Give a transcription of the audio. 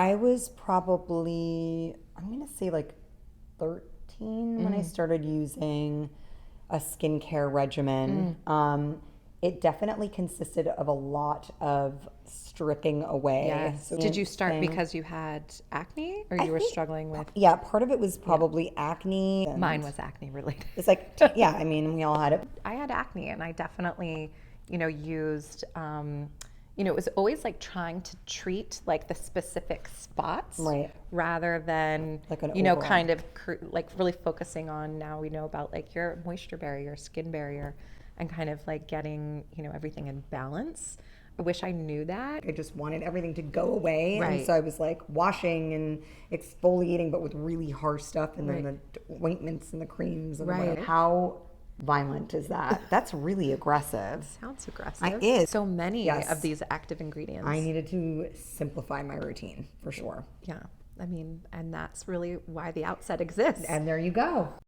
I was probably, I'm going to say like 13 when I started using a skincare regimen. It definitely consisted of a lot of stripping away. Yes. So Did you start thing. because you had acne or I you were think, struggling with? yeah, part of it was probably acne. And Mine was acne related. it's like, yeah, I mean, we all had it. I had acne and I definitely, used, it was always like trying to treat like the specific spots Right. rather than, Like an overall. kind of like really focusing on now we know about like your moisture barrier, your skin barrier, and kind of like getting, everything in balance. I wish I knew that. I just wanted everything to go away. And Right. so I was like washing and exfoliating, but with really harsh stuff. And then Right. the ointments and the creams. And Right. whatever. How violent is that? That's really aggressive. Sounds aggressive. Is. So many Yes. of these active ingredients. I needed to simplify my routine for sure. Yeah. I mean, and that's really why the Outset exists. And there you go.